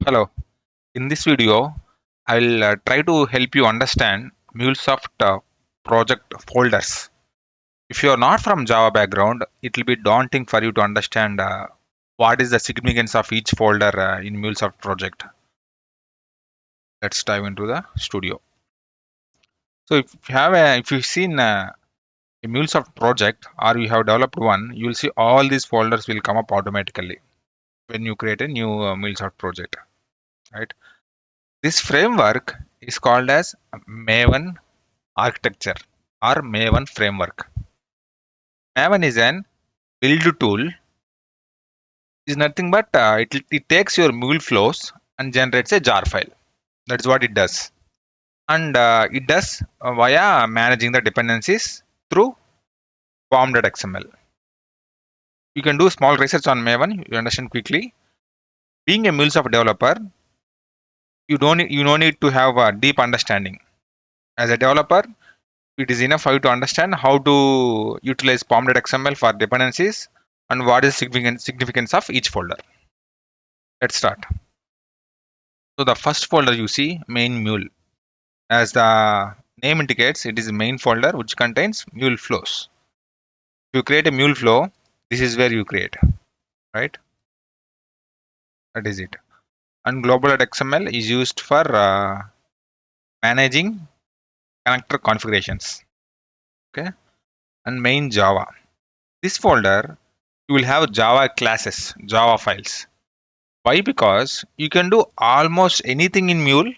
Hello. In this video, I'll try to help you understand MuleSoft project folders. If you are not from Java background, it will be daunting for you to understand what is the significance of each folder in MuleSoft project. Let's dive into the studio. So if you've seen a MuleSoft project or you have developed one, you will see all these folders will come up automatically when you create a new MuleSoft project, right? This framework is called as Maven architecture or Maven framework. Maven is an build tool. Is nothing but it takes your mule flows and generates a jar file. That's what it does, and it does via managing the dependencies through pom.xml. You can do small research on Maven. You understand quickly. Being a MuleSoft developer, you don't need to have a deep understanding. As a developer, it is enough for you to understand how to utilize pom.xml for dependencies and what is significance of each folder. Let's start. So the first folder you see, main mule. As the name indicates, it is the main folder which contains mule flows. If you create a mule flow, this is where you create, right? That is it. And global.xml is used for managing connector configurations. Okay. And main Java. This folder, you will have Java classes, Java files. Why? Because you can do almost anything in Mule,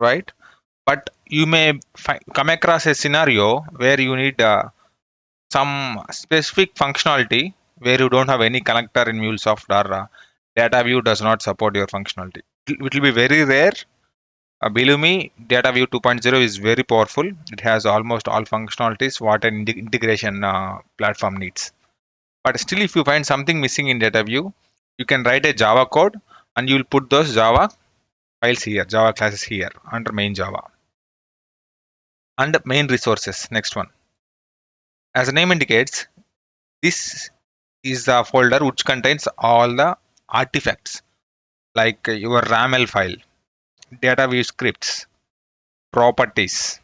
right? But you may come across a scenario where you need some specific functionality where you don't have any connector in MuleSoft or data view does not support your functionality. It will be very rare. Believe me, data view 2.0 is very powerful. It has almost all functionalities what an integration platform needs. But still, if you find something missing in data view, you can write a Java code and you will put those Java files here, Java classes here under main Java. And main resources, next one. As the name indicates, this is the folder which contains all the artifacts like your RAML file, data view scripts, properties,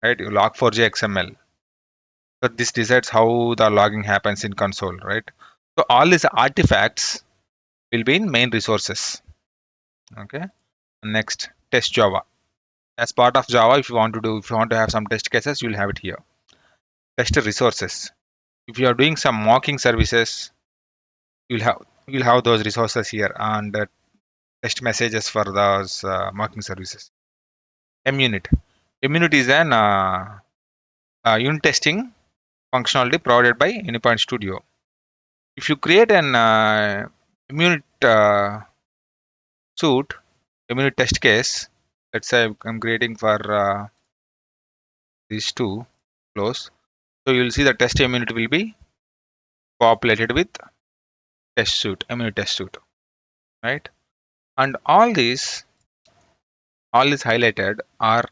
right? Your log4j XML. So this decides how the logging happens in console, right? So all these artifacts will be in main resources. Okay. Next, test Java. As part of Java, if you want to have some test cases, you'll have it here. Test resources. If you are doing some mocking services, you'll have those resources here and test messages for those mocking services. Munit. Munit is an unit testing functionality provided by Anypoint Studio. If you create an Munit suite, Munit test case, let's say I'm creating for these two flows. So you'll see the test unit will be populated with test suite, Munit test suite, right? And all these highlighted are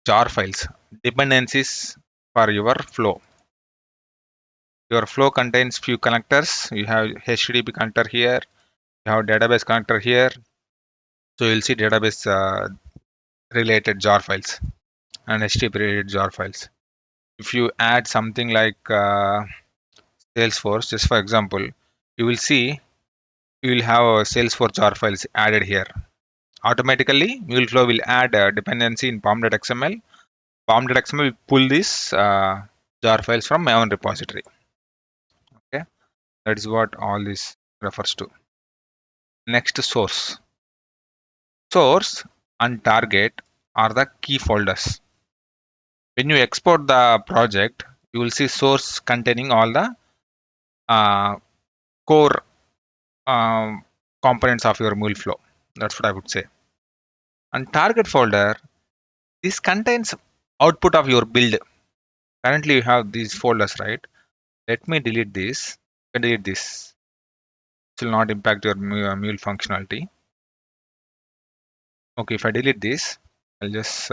jar files, dependencies for your flow. Your flow contains few connectors. You have HTTP connector here. You have database connector here. So you'll see database related jar files and HTTP related jar files. If you add something like Salesforce, just for example, you will see you will have Salesforce jar files added here. Automatically, MuleFlow will add a dependency in pom.xml. Pom.xml will pull these jar files from Maven repository. Okay, that is what all this refers to. Next, source. Source and target are the key folders. When you export the project, you will see source containing all the uh, core components of your MuleFlow. That's what I would say. And target folder, this contains output of your build. Currently, you have these folders, right? Let me delete this. Delete this. It will not impact your Mule functionality. Okay, if I delete this, I'll just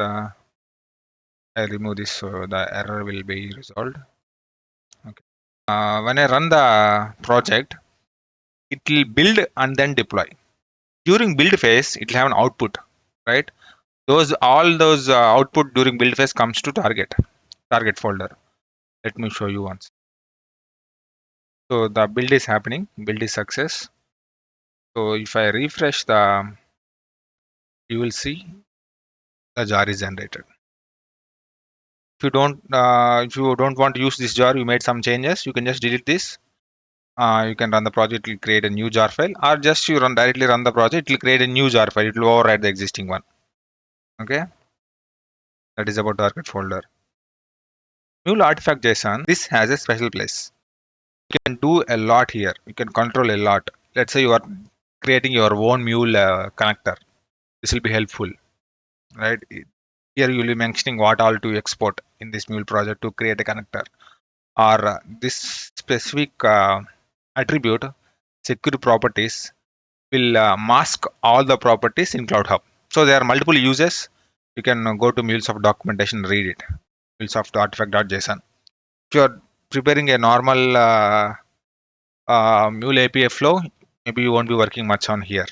I remove this so the error will be resolved. Okay. When I run the project, it will build and then deploy. During build phase, it will have an output, right? All those output during build phase comes to target folder. Let me show you once. So the build is happening, build is success. So if I refresh you will see the jar is generated. If you don't want to use this jar, you made some changes, you can just delete this. You can run the project, it will create a new jar file, or just you directly run the project, it will create a new jar file, it will override the existing one. Okay, that is about target folder. Mule artifact JSON, this has a special place. You can do a lot here. You can control a lot. Let's say you are creating your own Mule connector. This will be helpful, right? Here you will be mentioning what all to export in this Mule project to create a connector, or this specific attribute secure properties will mask all the properties in Cloud Hub. So there are multiple uses. You can go to MuleSoft documentation, read it. MuleSoft artifact.json. If you are preparing a normal Mule API flow, maybe you won't be working much on here.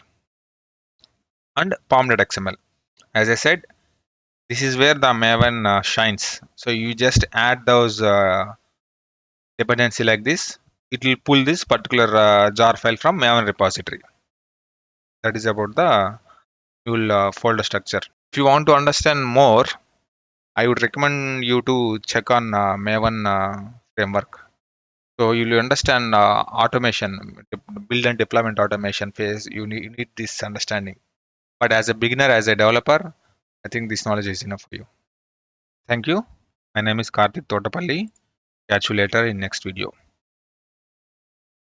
And pom.xml. As I said, this is where the Maven shines. So you just add those dependency like this. It will pull this particular jar file from Maven repository. That is about the Mule folder structure. If you want to understand more, I would recommend you to check on Maven framework. So you will understand automation, build and deployment automation phase. You need this understanding. But as a beginner, as a developer, I think this knowledge is enough for you. Thank you. My name is Karthik Totapalli. Catch you later in next video.